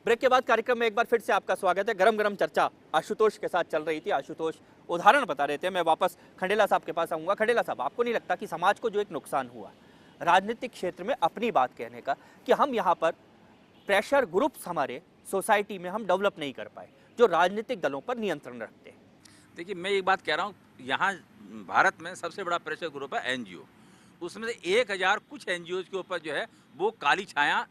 Break के बाद कार्यक्रम में एक बार फिर से आपका स्वागत है। गरम गरम चर्चा आशुतोष के साथ चल रही थी। आशुतोष उदाहरण बता रहे थे। मैं वापस खंडेला साहब के पास आऊँगा। खंडेला साहब, आपको नहीं लगता कि समाज को जो एक नुकसान हुआ राजनीतिक क्षेत्र में अपनी बात कहने का, कि हम यहाँ पर प्रेशर ग्रुप्स हमारे सोसाइटी में हम डेवलप नहीं कर पाए जो राजनीतिक दलों पर नियंत्रण रखते हैं? देखिए, मैं एक बात कह रहा हूँ, यहाँ भारत में सबसे बड़ा प्रेशर ग्रुप है एनजीओ। उसमें से 1000 कुछ एनजीओ के ऊपर जो है वो काली छाया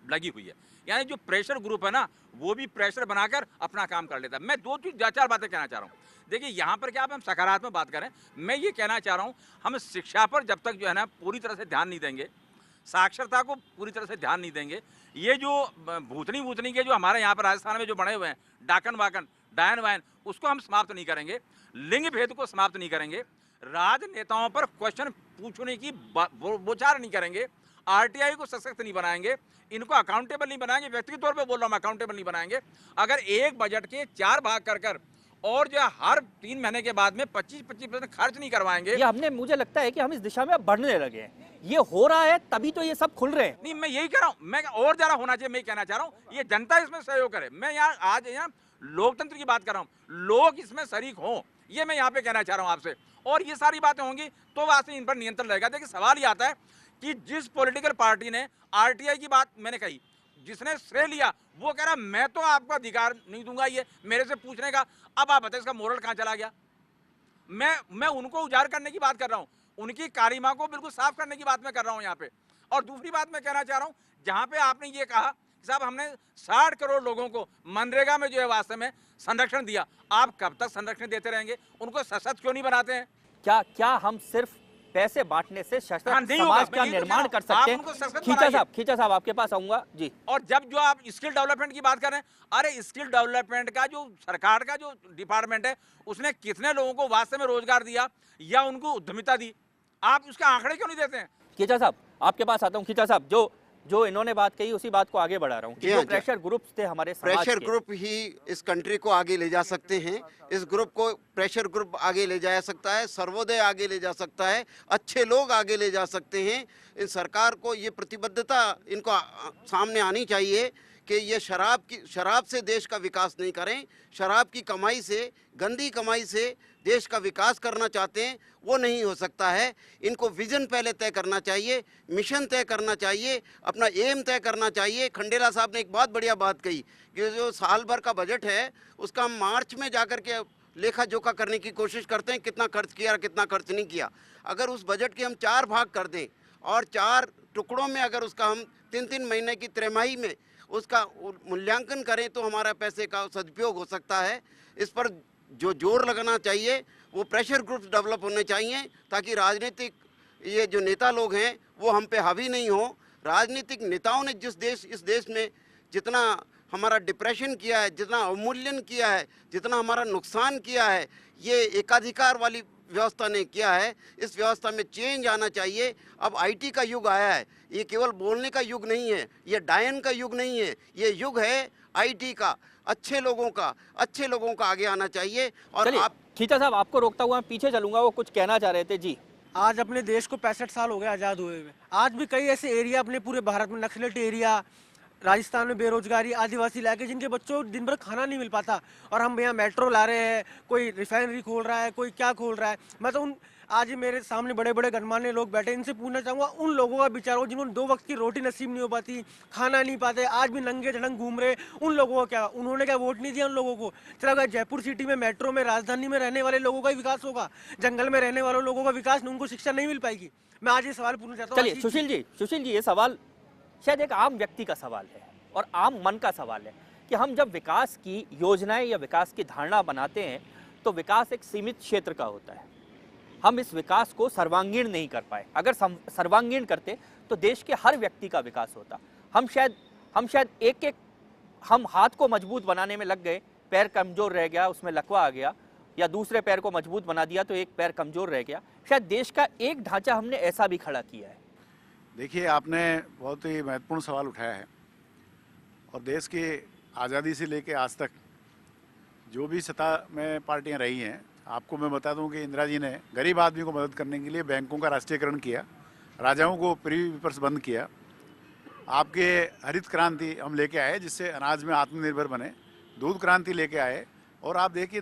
लगी हुई है। यानी जो प्रेशर ग्रुप है ना, वो भी प्रेशर बनाकर अपना काम कर लेता है। मैं दो चार बातें कहना चाह रहा हूँ। देखिए, यहाँ पर क्या हम सकारात्मक बात करें, मैं ये कहना चाह रहा हूँ, हम शिक्षा पर जब तक जो है ना पूरी तरह से ध्यान नहीं देंगे, साक्षरता को पूरी तरह से ध्यान नहीं देंगे, ये जो भूतनी के जो हमारे यहाँ पर राजस्थान में जो बने हुए हैं डाकन वाकन डायन वायन, उसको हम समाप्त नहीं करेंगे, लिंग भेद को समाप्त नहीं करेंगे, राजनेताओं पर क्वेश्चन पूछने की बोचार नहीं करेंगे, आरटीआई को सशक्त नहीं बनाएंगे, इनको अकाउंटेबल नहीं बनाएंगे, व्यक्तिगत तौर पे बोल रहा हूँ, अकाउंटेबल नहीं बनाएंगे। अगर एक बजट के 4 भाग कर और जो हर 3 महीने के बाद में 25% खर्च नहीं करवाएंगे, ये हमने, मुझे लगता है कि हम इस दिशा में अब बढ़ने लगे हैं। ये हो रहा है तभी तो ये सब खुल रहे हैं। नहीं, मैं यही कह रहा हूँ, मैं और ज्यादा होना चाहिए, मैं कहना चाह रहा हूँ, ये जनता इसमें सहयोग करे। मैं यहाँ आज यहाँ लोकतंत्र की बात कर रहा हूँ, लोग इसमें शरीक हों, ये मैं यहाँ पे कहना चाह रहा हूँ आपसे। और ये सारी बातें होंगी तो वास्तव इन पर नियंत्रण रहेगा। देखिए, सवाल ये आता है कि जिस पॉलिटिकल पार्टी ने आरटीआई की बात मैंने कही, जिसने श्रेय लिया, वो कह रहा मैं तो आपको अधिकार नहीं दूंगा ये मेरे से पूछने का। अब आप बताइए इसका मोरल कहाँ चला गया? मैं उनको उजागर करने की बात कर रहा हूँ, उनकी कारिमा को बिल्कुल साफ करने की बात मैं कर रहा हूँ यहाँ पे। और दूसरी बात मैं कहना चाह रहा हूँ, जहाँ पे आपने ये कहा साहब हमने 60 करोड़ लोगों को मनरेगा में जो है वास्तव में संरक्षण दिया, आप कब तक संरक्षण देते रहेंगे? उनको सशक्त क्यों नहीं बनाते हैं? क्या हम सिर्फ पैसे बांटने से सशक्त समाज का निर्माण कर सकते हैं? खींचा साहब आपके पास आऊंगा जी। और जब जो आप स्किल डेवलपमेंट की बात कर रहे हैं, अरे स्किल डेवलपमेंट का जो सरकार का जो डिपार्टमेंट है, उसने कितने लोगों को वास्तव में रोजगार दिया या उनको उद्यमिता दी? आप उसके आंकड़े क्यों नहीं देते हैं? खींचा साहब आपके पास आता हूँ। खींचा साहब, जो इन्होंने बात कही उसी बात को आगे बढ़ा रहा हूँ कि जो प्रेशर ग्रुप्स थे हमारे समाज के, प्रेशर ग्रुप ही इस कंट्री को आगे ले जा सकते हैं। इस ग्रुप को प्रेशर ग्रुप आगे ले जा सकता है, सर्वोदय आगे ले जा सकता है, अच्छे लोग आगे ले जा सकते हैं। इन सरकार को ये प्रतिबद्धता इनको सामने आनी चाहिए कि ये शराब से देश का विकास नहीं करें। शराब की कमाई से, गंदी कमाई से देश का विकास करना चाहते हैं, वो नहीं हो सकता है। इनको विजन पहले तय करना चाहिए, मिशन तय करना चाहिए, अपना एम तय करना चाहिए। खंडेला साहब ने एक बहुत बढ़िया बात कही कि जो साल भर का बजट है उसका हम मार्च में जाकर के लेखा जोखा करने की कोशिश करते हैं, कितना खर्च किया और कितना खर्च नहीं किया। अगर उस बजट के हम 4 भाग कर दें और 4 टुकड़ों में अगर उसका हम 3-3 महीने की तिमाही में उसका मूल्यांकन करें तो हमारा पैसे का सदुपयोग हो सकता है। इस पर जो जोर लगना चाहिए वो प्रेशर ग्रुप्स डेवलप होने चाहिए, ताकि राजनीतिक ये जो नेता लोग हैं वो हम पे हावी नहीं हो। राजनीतिक नेताओं ने इस देश में जितना हमारा डिप्रेशन किया है, जितना अवमूल्यन किया है, जितना हमारा नुकसान किया है, ये एकाधिकार वाली व्यवस्था ने किया है। इस व्यवस्था में चेंज आना चाहिए। अब आईटी का युग आया है, ये केवल बोलने का युग नहीं है, ये डायन का युग नहीं है, ये युग है आईटी का। अच्छे लोगों का आगे आना चाहिए। और आप खींचा साहब, आपको रोकता हुआ पीछे चलूंगा, वो कुछ कहना चाह रहे थे जी। आज अपने देश को 65 साल हो गए आज़ाद हुए हुए। आज भी कई ऐसे एरिया अपने पूरे भारत में, नक्सलेट एरिया, राजस्थान में बेरोजगारी, आदिवासी इलाके, जिनके बच्चों को दिन भर खाना नहीं मिल पाता, और हम यहाँ मेट्रो ला रहे हैं, कोई रिफाइनरी खोल रहा है, कोई क्या खोल रहा है। मैं तो आज मेरे सामने बड़े बड़े गणमान्य लोग बैठे, इनसे पूछना चाहूँगा उन लोगों का विचार हो जिन्होंने 2 वक्त की रोटी नसीब नहीं हो पाती, खाना नहीं पाते, आज भी नंगे झड़ंग घूम रहे, उन लोगों को क्या, उन्होंने क्या वोट नहीं दिया उन लोगों को? चला गया जयपुर सिटी में, मेट्रो में, राजधानी में रहने वाले लोगों का ही विकास होगा, जंगल में रहने वाले लोगों का विकास, उनको शिक्षा नहीं मिल पाएगी। मैं आज ये सवाल पूछना चाहता हूँ। चलिए सुशील जी, ये सवाल शायद एक आम व्यक्ति का सवाल है और आम मन का सवाल है कि हम जब विकास की योजनाएं या विकास की धारणा बनाते हैं तो विकास एक सीमित क्षेत्र का होता है। हम इस विकास को सर्वांगीण नहीं कर पाए। अगर सर्वांगीण करते तो देश के हर व्यक्ति का विकास होता। हम शायद एक हम हाथ को मजबूत बनाने में लग गए, पैर कमजोर रह गया, उसमें लकवा आ गया, या दूसरे पैर को मजबूत बना दिया तो एक पैर कमजोर रह गया। शायद देश का एक ढांचा हमने ऐसा भी खड़ा किया है। देखिए, आपने बहुत ही महत्वपूर्ण सवाल उठाया है। और देश की आज़ादी से लेकर आज तक जो भी सत्ता में पार्टियां रही हैं, आपको मैं बता दूं कि इंदिरा जी ने गरीब आदमी को मदद करने के लिए बैंकों का राष्ट्रीयकरण किया, राजाओं को प्रीवी पेपर्स बंद किया, आपके हरित क्रांति हम लेके आए जिससे अनाज में आत्मनिर्भर बने, दूध क्रांति लेके आए, और आप देखिए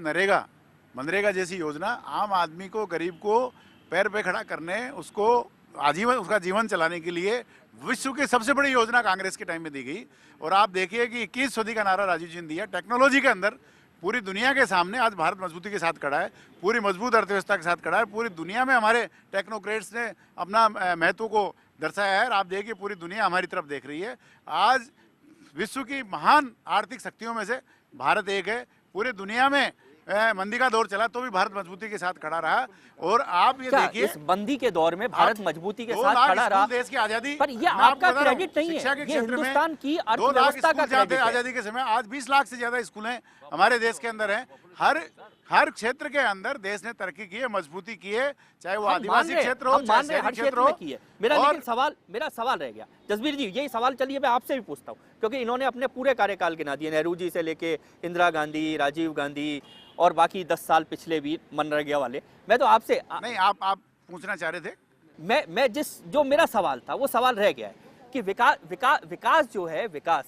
मनरेगा जैसी योजना आम आदमी को, गरीब को पैर पे खड़ा करने, उसको आजीवन उसका जीवन चलाने के लिए विश्व की सबसे बड़ी योजना कांग्रेस के टाइम में दी गई। और आप देखिए कि 21 सदी का नारा राजीव जी ने दिया। टेक्नोलॉजी के अंदर पूरी दुनिया के सामने आज भारत मजबूती के साथ खड़ा है, पूरी मजबूत अर्थव्यवस्था के साथ खड़ा है, पूरी दुनिया में हमारे टेक्नोक्रेट्स ने अपना महत्व को दर्शाया है। और आप देखिए पूरी दुनिया हमारी तरफ देख रही है। आज विश्व की महान आर्थिक शक्तियों में से भारत एक है। पूरी दुनिया में मंदी का दौर चला तो भी भारत मजबूती के साथ खड़ा रहा। और आप ये देखिए इस मंदी के दौर में भारत मजबूती के 2 साथ लाख खड़ा रहा, देश की आजादी, पर ये मैं आपको आपका बता रहा हूं, क्रेडिट नहीं शिक्षा के है, ये क्षेत्र में हिंदुस्तान की 2 लाख अर्थव्यवस्था का स्कूल जाते क्रेडिट है। आजादी के समय, आज 20 लाख से ज्यादा स्कूल हैं हमारे देश के अंदर हैं। हर क्षेत्र के अंदर देश ने तरक्की की है, मजबूती की है, चाहे वो आदिवासी क्षेत्र हो, चाहे शहरी क्षेत्र हो। मेरा सवाल रह गया जसबीर जी, यही सवाल चलिए मैं आपसे भी पूछता हूँ, क्योंकि इन्होंने अपने पूरे कार्यकाल गिना दिए, नेहरू जी से लेके इंदिरा गांधी, राजीव गांधी और बाकी 10 साल पिछले भी मनरेगा वाले। मैं तो आपसे नहीं, आप पूछना चाह रहे थे। मैं जो मेरा सवाल था वो सवाल रह गया है कि विकास जो है, विकास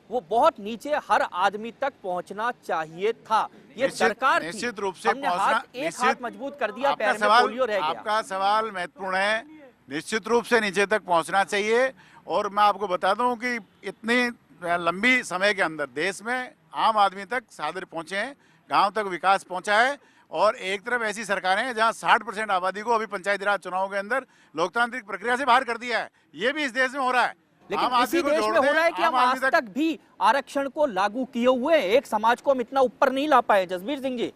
वो बहुत नीचे हर आदमी तक पहुंचना चाहिए था। ये सरकार थी, निश्चित रूप से हमने हाथ मजबूत कर दिया, पैर में पोलियो रह गया। आपका सवाल महत्वपूर्ण है। निश्चित रूप से नीचे तक पहुंचना चाहिए। और मैं आपको बता दूं कि इतनी लंबी समय के अंदर देश में आम आदमी तक साधन पहुंचे हैं, गांव तक विकास पहुंचा है। और एक तरफ ऐसी सरकारें हैं जहां 60% आबादी को अभी पंचायती राज चुनाव के अंदर लोकतांत्रिक प्रक्रिया से बाहर कर दिया है। ये भी इस देश में हो रहा है। लेकिन इसी देश में हो रहा है कि हम आज तक भी आरक्षण को लागू किए हुए हैं, एक समाज को हम इतना ऊपर नहीं ला पाए। जसबीर सिंह जी,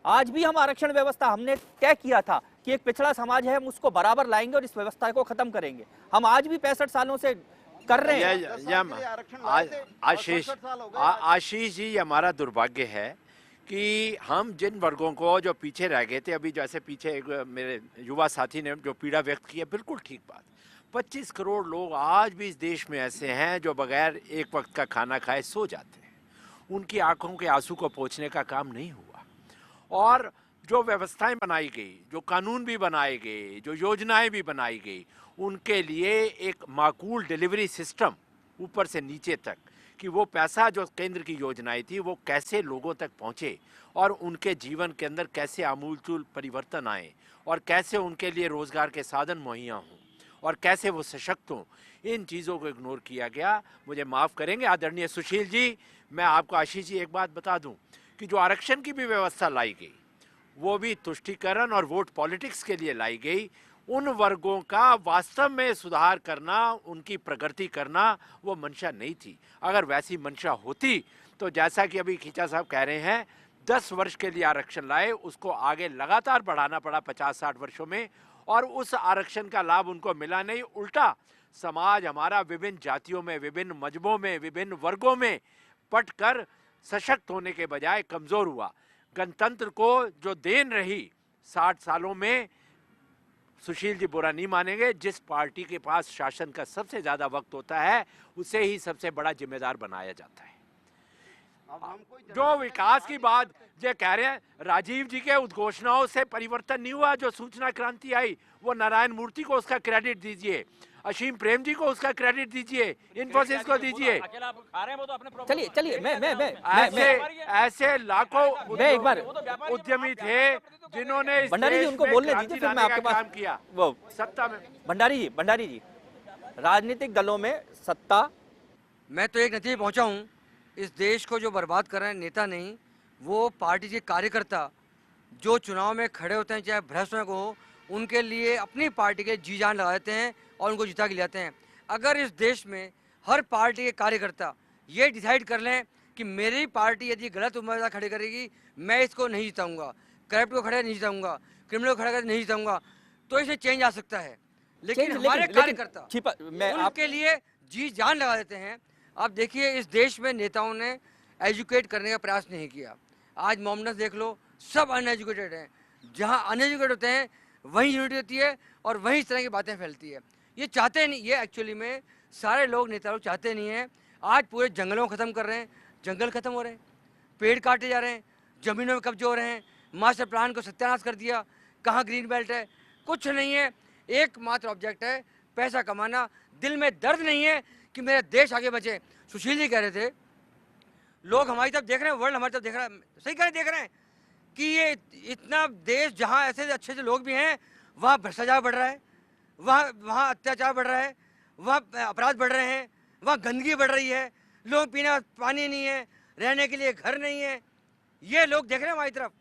आज भी हम आरक्षण व्यवस्था, हमने तय किया था कि एक पिछड़ा समाज है, हम उसको बराबर लाएंगे और इस व्यवस्था को खत्म करेंगे। हम आज भी 65 सालों से कर रहे हैं। आशीष जी, हमारा दुर्भाग्य है कि हम जिन वर्गों को जो पीछे रह गए थे, अभी जैसे पीछे एक मेरे युवा साथी ने जो पीड़ा व्यक्त की है, बिल्कुल ठीक बात। 25 करोड़ लोग आज भी इस देश में ऐसे हैं जो बगैर एक वक्त का खाना खाए सो जाते हैं। उनकी आंखों के आंसू को पोंछने का काम नहीं हुआ। और जो व्यवस्थाएं बनाई गई, जो कानून भी बनाए गए, जो योजनाएं भी बनाई गई, उनके लिए एक माकूल डिलीवरी सिस्टम ऊपर से नीचे तक, कि वो पैसा जो केंद्र की योजनाएं थी वो कैसे लोगों तक पहुंचे और उनके जीवन के अंदर कैसे आमूलचूल परिवर्तन आए और कैसे उनके लिए रोजगार के साधन मुहैया हों और कैसे वो सशक्त हों, इन चीज़ों को इग्नोर किया गया। मुझे माफ़ करेंगे आदरणीय सुशील जी, मैं आपको आशीष जी एक बात बता दूं कि जो आरक्षण की भी व्यवस्था लाई गई वो भी तुष्टीकरण और वोट पॉलिटिक्स के लिए लाई गई। उन वर्गों का वास्तव में सुधार करना, उनकी प्रगति करना वो मंशा नहीं थी। अगर वैसी मंशा होती तो जैसा कि अभी खींचा साहब कह रहे हैं, 10 वर्ष के लिए आरक्षण लाए, उसको आगे लगातार बढ़ाना पड़ा 50-60 वर्षों में, और उस आरक्षण का लाभ उनको मिला नहीं। उल्टा समाज हमारा विभिन्न जातियों में, विभिन्न मजहबों में, विभिन्न वर्गों में पट कर सशक्त होने के बजाय कमज़ोर हुआ। गणतंत्र को जो देन रही 60 सालों में, सुशील जी बुरा नहीं मानेंगे, जिस पार्टी के पास शासन का सबसे ज़्यादा वक्त होता है उसे ही सबसे बड़ा जिम्मेदार बनाया जाता है। जो विकास की बात जो कह रहे हैं, राजीव जी के उद्घोषणाओं से परिवर्तन नहीं हुआ। जो सूचना क्रांति आई वो नारायण मूर्ति को उसका क्रेडिट दीजिए, असीम प्रेम जी को उसका क्रेडिट दीजिए, इन्फोसिस को दीजिए। चलिए ऐसे लाखों एक बार उद्यमी थे जिन्होंने भंडारी जी उनको बोलने दीजिए, फिर मैं आपके पास किया वो सत्ता में। भंडारी जी, राजनीतिक दलों में सत्ता, मैं तो एक नतीजे पहुंचा हूं, इस देश को जो बर्बाद कर रहे हैं नेता नहीं, वो पार्टी के कार्यकर्ता जो चुनाव में खड़े होते हैं, चाहे भ्रष्ट हो, उनके लिए अपनी पार्टी के जी जान लगा देते हैं और उनको जिता के ले आते हैं। अगर इस देश में हर पार्टी के कार्यकर्ता ये डिसाइड कर लें कि मेरी पार्टी यदि गलत उम्मीदवार खड़े करेगी, मैं इसको नहीं जिताऊंगा, करप्ट को खड़े नहीं जिताऊंगा, क्रिमिनल को खड़ा कर नहीं जिताऊंगा, तो इसे चेंज आ सकता है। लेकिन हमारे कार्यकर्ता उनके लिए जी जान लगा देते हैं। आप देखिए, इस देश में नेताओं ने एजुकेट करने का प्रयास नहीं किया। आज मोमडन देख लो, सब अनएजुकेटेड हैं। जहाँ अनएजुकेटेड होते हैं वहीं यूनिटी होती है और वहीं इस तरह की बातें फैलती है। ये चाहते नहीं, ये एक्चुअली में सारे लोग, नेता लोग चाहते नहीं हैं। आज पूरे जंगलों को ख़त्म कर रहे हैं, जंगल ख़त्म हो रहे हैं, पेड़ काटे जा रहे हैं, ज़मीनों में कब्जे हो रहे हैं, मास्टर प्लान को सत्यानाश कर दिया। कहाँ ग्रीन बेल्ट है? कुछ नहीं है। एकमात्र ऑब्जेक्ट है पैसा कमाना। दिल में दर्द नहीं है कि मेरा देश आगे बचे। सुशील जी कह रहे थे लोग हमारी तरफ देख रहे हैं, वर्ल्ड हमारी तरफ देख रहा है, सही कह रहे देख रहे हैं कि ये इतना देश जहाँ ऐसे अच्छे अच्छे लोग भी हैं वहाँ भ्रष्टाचार बढ़ रहा है, वहाँ अत्याचार बढ़ रहा है, वहाँ अपराध बढ़ रहे हैं, वहाँ गंदगी बढ़ रही है, लोग पीने पानी नहीं है, रहने के लिए घर नहीं है, ये लोग देख रहे हैं हमारी तरफ।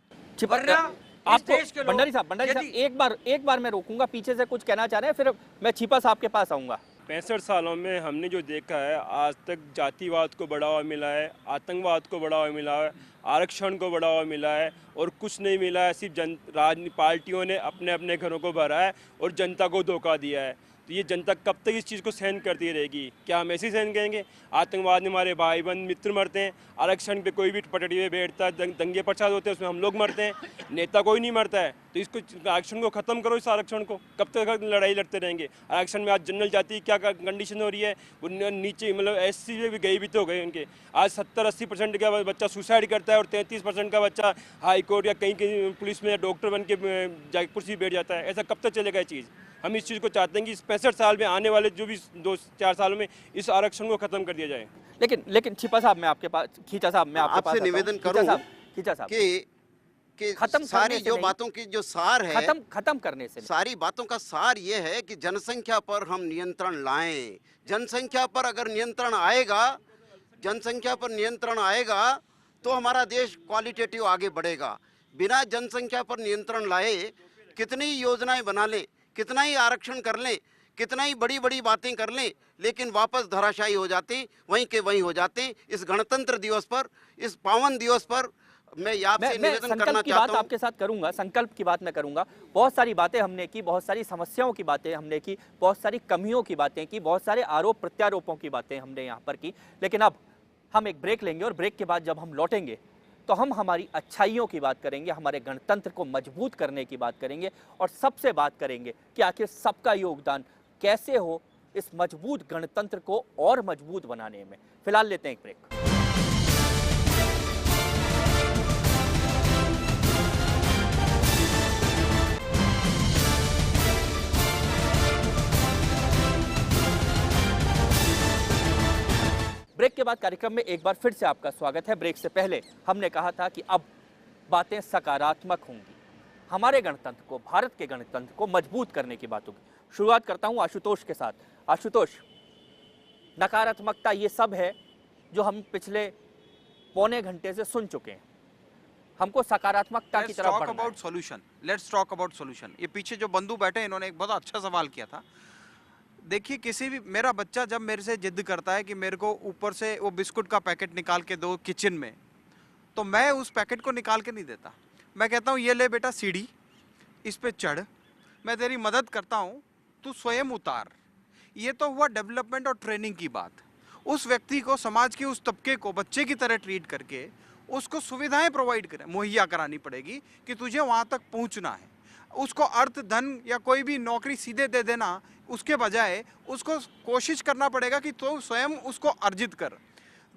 वरना इस देश के लोग भंडारी साहब एक बार मैं रोकूंगा, पीछे से कुछ कहना चाह रहे हैं, फिर मैं छिपा साहब के पास आऊंगा। 65 सालों में हमने जो देखा है, आज तक जातिवाद को बढ़ावा मिला है, आतंकवाद को बढ़ावा मिला है, आरक्षण को बढ़ावा मिला है और कुछ नहीं मिला है। सिर्फ राजनीतिक पार्टियों ने अपने अपने घरों को भरा है और जनता को धोखा दिया है। तो ये जनता कब तक इस चीज़ को सहन करती रहेगी? क्या हम ऐसे ही सहन करेंगे? आतंकवाद में हमारे भाई बहन मित्र मरते हैं, आरक्षण पे कोई भी पटड़ी में बैठता है, दंगे प्रसाद होते हैं, उसमें हम लोग मरते हैं, नेता कोई नहीं मरता है। तो इसको आरक्षण को ख़त्म करो, इस आरक्षण को। कब तक लड़ाई लड़ते रहेंगे? आरक्षण में आज जनरल जाति क्या कंडीशन हो रही है, वो नीचे मतलब SC में भी गई भी तो गए उनके। आज 70-80% का बच्चा सुसाइड करता है और 33% का बच्चा हाई कोर्ट या कहीं पुलिस में डॉक्टर बन के जाके कुर्सी बैठ जाता है। ऐसा कब तक चलेगा ये चीज़? हम इस चीज़ को चाहते हैं कि इस 65 साल में आने वाले जो भी 2-4 सालों में इस आरक्षण को खत्म कर दिया जाए। लेकिन छिपा साहब मैं आपके पास, खींचा साहब मैं आपके पास आपसे निवेदन करूं खींचा साहब कि खत्म सारी जो बातों की जो सार है, खत्म करने से सारी बातों का सार ये है कि जनसंख्या पर हम नियंत्रण लाएं। जनसंख्या पर अगर नियंत्रण आएगा, जनसंख्या पर नियंत्रण आएगा तो हमारा देश क्वालिटेटिव आगे बढ़ेगा। बिना जनसंख्या पर नियंत्रण लाए कितनी योजनाएं बना लें, कितना ही आरक्षण कर लें, कितना ही बड़ी बड़ी बातें कर लें, लेकिन वापस धराशायी हो जाते हैं, वहीं के वहीं हो जाते हैं। इस गणतंत्र दिवस पर, इस पावन दिवस पर मैं आपसे निवेदन करना चाहता हूं। आपके साथ करूंगा, संकल्प की बात मैं करूंगा। बहुत सारी बातें हमने की, बहुत सारी समस्याओं की बातें हमने की, बहुत सारी कमियों की बातें की, बहुत सारे आरोप प्रत्यारोपों की बातें हमने यहाँ पर की। लेकिन अब हम एक ब्रेक लेंगे और ब्रेक के बाद जब हम लौटेंगे तो हम हमारी अच्छाइयों की बात करेंगे, हमारे गणतंत्र को मजबूत करने की बात करेंगे और सबसे बात करेंगे कि आखिर सबका योगदान कैसे हो इस मजबूत गणतंत्र को और मजबूत बनाने में। फिलहाल लेते हैं एक ब्रेक। ब्रेक के बाद कार्यक्रम में एक बार फिर से आपका स्वागत है। ब्रेक से पहले हमने कहा था कि अब बातें सकारात्मक होंगी, हमारे गणतंत्र को, भारत के गणतंत्र को मजबूत करने की बात होगी। शुरुआत करता हूं आशुतोष के साथ। आशुतोष, नकारात्मकता ये सब है जो हम पिछले पौने घंटे से सुन चुके हैं, हमको सकारात्मकता की तरफ बढ़ना है। Let's talk about solution. ये पीछे जो बंधु बैठे इन्होंने एक बहुत अच्छा सवाल किया था। देखिए, किसी भी मेरा बच्चा जब मेरे से जिद करता है कि मेरे को ऊपर से वो बिस्कुट का पैकेट निकाल के दो किचन में, तो मैं उस पैकेट को निकाल के नहीं देता। मैं कहता हूँ ये ले बेटा सीढ़ी, इस पे चढ़, मैं तेरी मदद करता हूँ, तू स्वयं उतार। ये तो हुआ डेवलपमेंट और ट्रेनिंग की बात। उस व्यक्ति को, समाज के उस तबके को बच्चे की तरह ट्रीट करके उसको सुविधाएं प्रोवाइड करें, मुहैया करानी पड़ेगी कि तुझे वहाँ तक पहुँचना है। उसको अर्थ, धन या कोई भी नौकरी सीधे दे देना, उसके बजाय उसको कोशिश करना पड़ेगा कि तो स्वयं उसको अर्जित कर।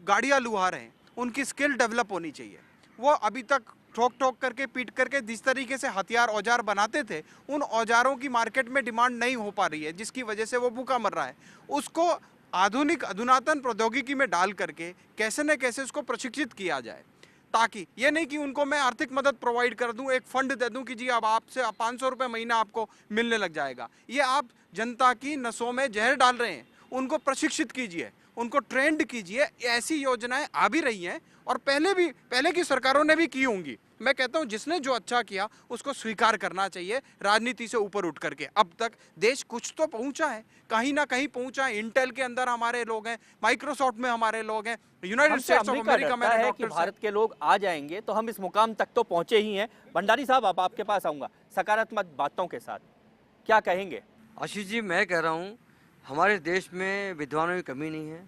गाड़ियाँ लुहार हैं, उनकी स्किल डेवलप होनी चाहिए। वो अभी तक ठोक ठोक करके, पीट करके जिस तरीके से हथियार औजार बनाते थे, उन औजारों की मार्केट में डिमांड नहीं हो पा रही है, जिसकी वजह से वो भूखा मर रहा है। उसको आधुनिक अधुनातन प्रौद्योगिकी में डाल करके कैसे न कैसे उसको प्रशिक्षित किया जाए, ताकि ये नहीं कि उनको मैं आर्थिक मदद प्रोवाइड कर दूं, एक फंड दे दूं कि जी अब आपसे 500 रुपये महीना आपको मिलने लग जाएगा। ये आप जनता की नसों में जहर डाल रहे हैं। उनको प्रशिक्षित कीजिए, उनको ट्रेंड कीजिए। ऐसी योजनाएं आ भी रही हैं और पहले की सरकारों ने भी की होंगी। मैं कहता हूं जिसने जो अच्छा किया उसको स्वीकार करना चाहिए, राजनीति से ऊपर उठ करके। अब तक देश कुछ तो पहुंचा है, कहीं ना कहीं पहुंचा है। इंटेल के अंदर हमारे लोग हैं, माइक्रोसॉफ्ट में हमारे लोग हैं, यूनाइटेड स्टेट्स ऑफ अमेरिका में है कि भारत के लोग आ जाएंगे तो हम इस मुकाम तक तो पहुंचे ही हैं। भंडारी साहब, अब आपके पास आऊंगा सकारात्मक बातों के साथ, क्या कहेंगे? आशीष जी, मैं कह रहा हूँ हमारे देश में विद्वानों की कमी नहीं है,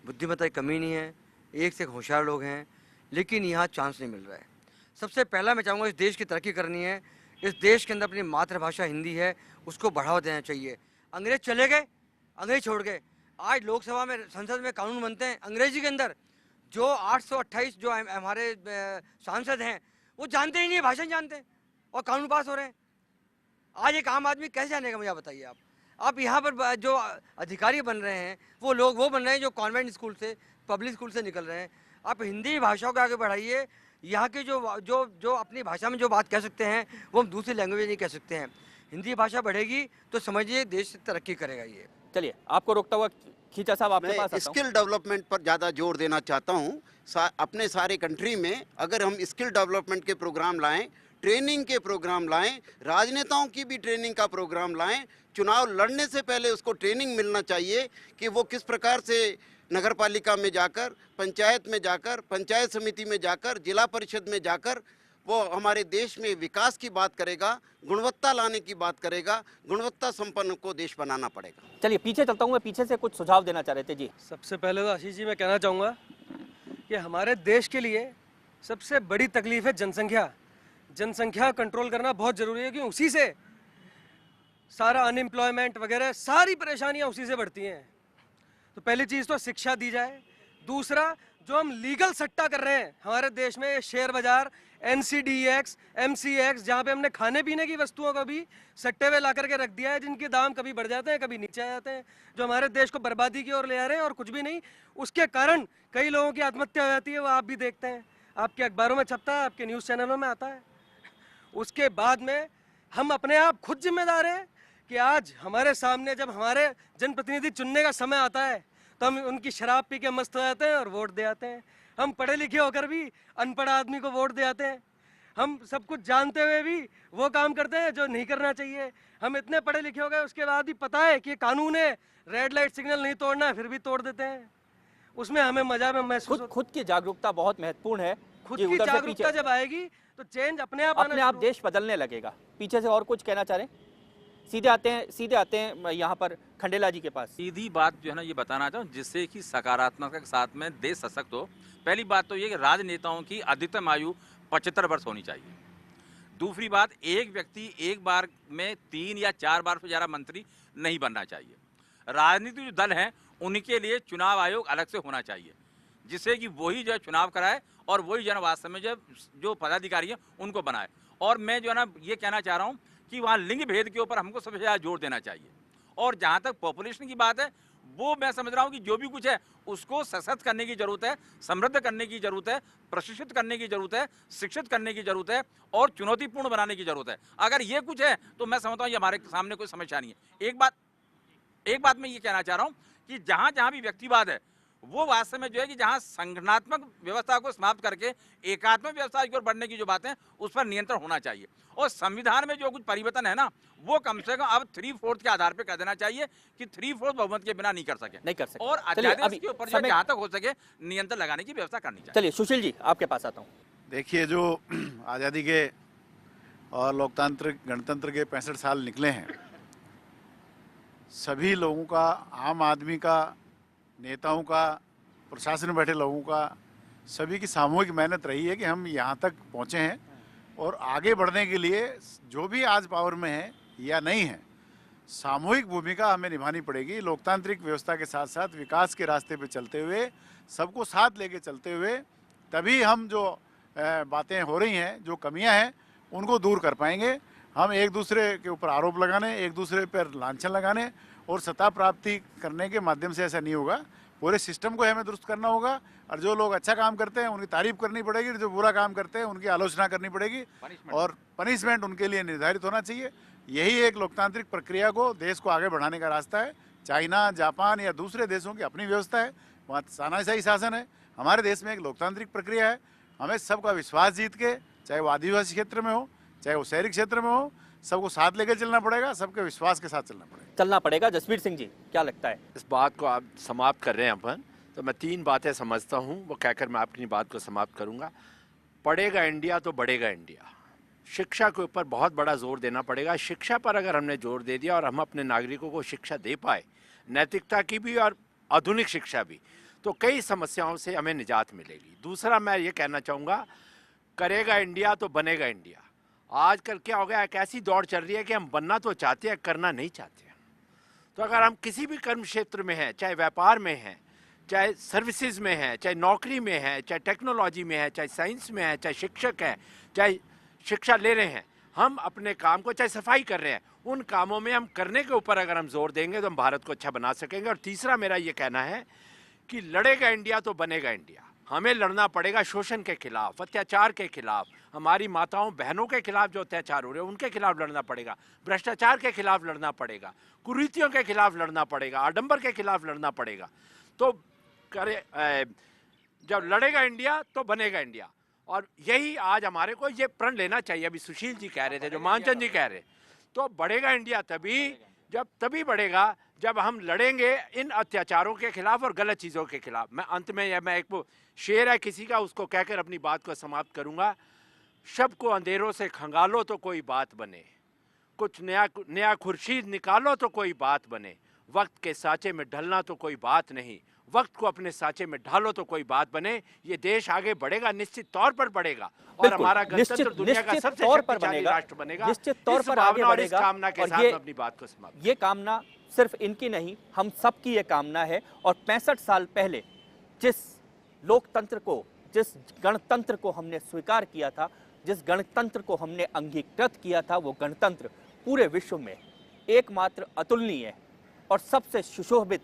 बुद्धिमत्ता की कमी नहीं है, एक से एक होशियार लोग हैं, लेकिन यहाँ चांस नहीं मिल रहा है। सबसे पहला मैं चाहूँगा, इस देश की तरक्की करनी है, इस देश के अंदर अपनी मातृभाषा हिंदी है, उसको बढ़ावा देना चाहिए। अंग्रेज चले गए, अंग्रेज छोड़ गए, आज लोकसभा में, संसद में कानून बनते हैं अंग्रेजी के अंदर। जो 828 जो हमारे सांसद हैं वो जानते ही नहीं, भाषा नहीं जानते और कानून पास हो रहे हैं। आज एक आम आदमी कैसे जानेगा, मुझे बताइए आप। अब यहाँ पर जो अधिकारी बन रहे हैं वो लोग वो बन रहे हैं जो कॉन्वेंट स्कूल से, पब्लिक स्कूल से निकल रहे हैं। आप हिंदी भाषा को आगे बढ़ाइए। यहाँ के जो अपनी भाषा में जो बात कह सकते हैं वो हम दूसरी लैंग्वेज नहीं कह सकते हैं। हिंदी भाषा बढ़ेगी तो समझिए देश तरक्की करेगा। ये चलिए, आपको रोकता हुआ खींचा साहब आपके पास मैं आता हूं। स्किल डेवलपमेंट पर ज़्यादा जोर देना चाहता हूँ। अपने सारे कंट्री में अगर हम स्किल डेवलपमेंट के प्रोग्राम लाएं, ट्रेनिंग के प्रोग्राम लाएं, राजनेताओं की भी ट्रेनिंग का प्रोग्राम लाएं, चुनाव लड़ने से पहले उसको ट्रेनिंग मिलना चाहिए कि वो किस प्रकार से नगर पालिका में जाकर, पंचायत में जाकर, पंचायत समिति में जाकर, जिला परिषद में जाकर वो हमारे देश में विकास की बात करेगा, गुणवत्ता लाने की बात करेगा। गुणवत्ता संपन्न को देश बनाना पड़ेगा। चलिए पीछे चलता हूँ मैं, पीछे से कुछ सुझाव देना चाह रहे थे जी। सबसे पहले तो आशीष जी मैं कहना चाहूँगा कि हमारे देश के लिए सबसे बड़ी तकलीफ है जनसंख्या। जनसंख्या कंट्रोल करना बहुत ज़रूरी है, क्योंकि उसी से सारा अनएम्प्लॉयमेंट वगैरह सारी परेशानियाँ उसी से बढ़ती हैं। तो पहली चीज़ तो शिक्षा दी जाए। दूसरा, जो हम लीगल सट्टा कर रहे हैं हमारे देश में, शेयर बाजार, NCDEX, MCX, जहाँ पे हमने खाने पीने की वस्तुओं को भी सट्टे में ला करके रख दिया है, जिनके दाम कभी बढ़ जाते हैं कभी नीचे आ जाते हैं, जो हमारे देश को बर्बादी की ओर ले आ रहे हैं और कुछ भी नहीं। उसके कारण कई लोगों की आत्महत्या हो जाती है, वो आप भी देखते हैं, आपके अखबारों में छपता है, आपके न्यूज़ चैनलों में आता है। उसके बाद में हम अपने आप खुद जिम्मेदार हैं कि आज हमारे सामने जब हमारे जनप्रतिनिधि चुनने का समय आता है तो हम उनकी शराब पी के मस्त हो जाते हैं और वोट दे आते हैं। हम पढ़े लिखे होकर भी अनपढ़ आदमी को वोट दे आते हैं। हम सब कुछ जानते हुए भी वो काम करते हैं जो नहीं करना चाहिए। हम इतने पढ़े लिखे हो गए, उसके बाद भी पता है कि ये कानून है, रेड लाइट सिग्नल नहीं तोड़ना है, फिर भी तोड़ देते हैं। उसमें हमें मजा में महसूस खुद की जागरूकता बहुत महत्वपूर्ण है। खुद जी, की उधर से जागरूकता पीछे- जब आएगी तो चेंज अपने आप आना अपने आप शुरू देश बदलने लगेगा। पीछे से और कुछ कहना चाह रहे हैं? सीधे आते हैं यहाँ पर खंडेला जी के पास। सीधी बात जो है ना ये बताना चाहूँ, जिससे कि सकारात्मकता के साथ में देश सशक्त हो। पहली बात तो ये कि राजनेताओं की अधिकतम आयु 75 वर्ष होनी चाहिए। दूसरी बात, एक व्यक्ति एक बार में 3 या 4 बार से ज़्यादा मंत्री नहीं बनना चाहिए। राजनीतिक जो दल हैं उनके लिए चुनाव आयोग अलग से होना चाहिए, जिससे कि वही जो है चुनाव कराए और वही जो है वास्तव में जो पदाधिकारी हैं उनको बनाए। और मैं जो है ना ये कहना चाह रहा हूँ कि वहाँ लिंग भेद के ऊपर हमको सबसे ज़्यादा जोर देना चाहिए। और जहाँ तक पॉपुलेशन की बात है, वो मैं समझ रहा हूँ कि जो भी कुछ है उसको सशक्त करने की ज़रूरत है, समृद्ध करने की ज़रूरत है, प्रशिक्षित करने की ज़रूरत है, शिक्षित करने की ज़रूरत है और चुनौतीपूर्ण बनाने की ज़रूरत है। अगर ये कुछ है तो मैं समझता हूँ ये हमारे सामने कोई समस्या नहीं है। एक बात मैं ये कहना चाह रहा हूँ कि जहाँ जहाँ भी व्यक्तिवाद है वो वास्तव में जो है कि जहाँ संगठनात्मक व्यवस्था को समाप्त करके एकात्मक व्यवस्था की ओर बढ़ने की जो बातें हैं उस पर नियंत्रण होना चाहिए। और संविधान में जो कुछ परिवर्तन है ना, वो कम से कम अब 3/4 के आधार पर कर देना चाहिए कि 3/4 बहुमत के बिना नहीं कर सके। और अध्यादेश के ऊपर जहाँ तक हो सके नियंत्रण लगाने की व्यवस्था करनी चाहिए। चलिए सुशील जी आपके पास आता हूँ। देखिए, जो आज़ादी के और लोकतांत्रिक गणतंत्र के 65 साल निकले हैं, सभी लोगों का, आम आदमी का, नेताओं का, प्रशासन में बैठे लोगों का, सभी की सामूहिक मेहनत रही है कि हम यहाँ तक पहुँचे हैं। और आगे बढ़ने के लिए जो भी आज पावर में है या नहीं है, सामूहिक भूमिका हमें निभानी पड़ेगी। लोकतांत्रिक व्यवस्था के साथ साथ विकास के रास्ते पे चलते हुए, सबको साथ लेके चलते हुए, तभी हम जो बातें हो रही हैं, जो कमियां हैं, उनको दूर कर पाएंगे। हम एक दूसरे के ऊपर आरोप लगाने, एक दूसरे पर लांछन लगाने और सत्ता प्राप्ति करने के माध्यम से ऐसा नहीं होगा। पूरे सिस्टम को हमें दुरुस्त करना होगा और जो लोग अच्छा काम करते हैं उनकी तारीफ करनी पड़ेगी, जो बुरा काम करते हैं उनकी आलोचना करनी पड़ेगी और पनिशमेंट उनके लिए निर्धारित होना चाहिए। यही एक लोकतांत्रिक प्रक्रिया को, देश को आगे बढ़ाने का रास्ता है। चाइना, जापान या दूसरे देशों की अपनी व्यवस्था है, वहाँ तानाशाही शासन है। हमारे देश में एक लोकतांत्रिक प्रक्रिया है। हमें सबका विश्वास जीत के, चाहे वो आदिवासी क्षेत्र में हो, चाहे वो शहरी क्षेत्र में हो, सबको साथ लेकर चलना पड़ेगा, सबके विश्वास के साथ चलना पड़ेगा। जसवीर सिंह जी क्या लगता है? इस बात को आप समाप्त कर रहे हैं अपन, तो मैं 3 बातें समझता हूँ, वो कहकर मैं अपनी बात को समाप्त करूँगा। पढ़ेगा इंडिया तो बढ़ेगा इंडिया। शिक्षा के ऊपर बहुत बड़ा जोर देना पड़ेगा। शिक्षा पर अगर हमने जोर दे दिया और हम अपने नागरिकों को शिक्षा दे पाए, नैतिकता की भी और आधुनिक शिक्षा भी, तो कई समस्याओं से हमें निजात मिलेगी। दूसरा मैं ये कहना चाहूँगा, करेगा इंडिया तो बनेगा इंडिया। आजकल क्या हो गया, एक ऐसी दौड़ चल रही है कि हम बनना तो चाहते हैं, करना नहीं चाहते हैं। तो अगर हम किसी भी कर्म क्षेत्र में हैं, चाहे व्यापार में हैं, चाहे सर्विसेज में हैं, चाहे नौकरी में हैं, चाहे टेक्नोलॉजी में है, चाहे साइंस में है, चाहे शिक्षक हैं, चाहे शिक्षा ले रहे हैं, हम अपने काम को, चाहे सफाई कर रहे हैं, उन कामों में हम करने के ऊपर अगर हम जोर देंगे तो हम भारत को अच्छा बना सकेंगे। और तीसरा मेरा ये कहना है कि लड़ेगा इंडिया तो बनेगा इंडिया। हमें लड़ना पड़ेगा शोषण के खिलाफ, अत्याचार के खिलाफ, हमारी माताओं बहनों के खिलाफ जो अत्याचार हो रहे हैं उनके खिलाफ लड़ना पड़ेगा, भ्रष्टाचार के खिलाफ लड़ना पड़ेगा, कुरीतियों के खिलाफ लड़ना पड़ेगा, आडंबर के खिलाफ लड़ना पड़ेगा। तो करे जब लड़ेगा इंडिया तो बनेगा इंडिया। और यही आज हमारे को ये प्रण लेना चाहिए। अभी सुशील जी कह रहे थे, जो मानचंद जी कह रहे, तो बढ़ेगा इंडिया तभी बढ़ेगा जब हम लड़ेंगे इन अत्याचारों के खिलाफ और गलत चीज़ों के खिलाफ। मैं अंत में मैं एक वो शेर है किसी का, उसको कहकर अपनी बात को समाप्त करूंगा। शब को अंधेरों से खंगालो तो कोई बात बने, कुछ नया खुर्शीद निकालो तो कोई बात बने, वक्त के साँचे में ढलना तो कोई बात नहीं, वक्त को अपने साँचे में ढालो तो कोई बात बने। ये देश आगे बढ़ेगा, निश्चित तौर पर बढ़ेगा और हमारा गणतंत्र दुनिया का सबसे शक्तिशाली राष्ट्र बनेगा। निश्चित तौर पर आगे और इस बढ़ेगा। कामना के साथ मैं अपनी बात को समाप्त। ये कामना सिर्फ इनकी नहीं, हम सबकी ये कामना है। और 65 साल पहले जिस लोकतंत्र को, जिस गणतंत्र को हमने स्वीकार किया था, जिस गणतंत्र को हमने अंगीकृत किया था, वो गणतंत्र पूरे विश्व में एकमात्र अतुलनीय और सबसे सुशोभित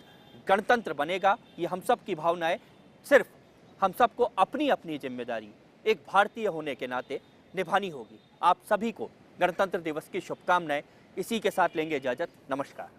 गणतंत्र बनेगा। ये हम सब की भावना है। सिर्फ हम सबको अपनी अपनी जिम्मेदारी एक भारतीय होने के नाते निभानी होगी। आप सभी को गणतंत्र दिवस की शुभकामनाएं। इसी के साथ लेंगे इजाजत। नमस्कार।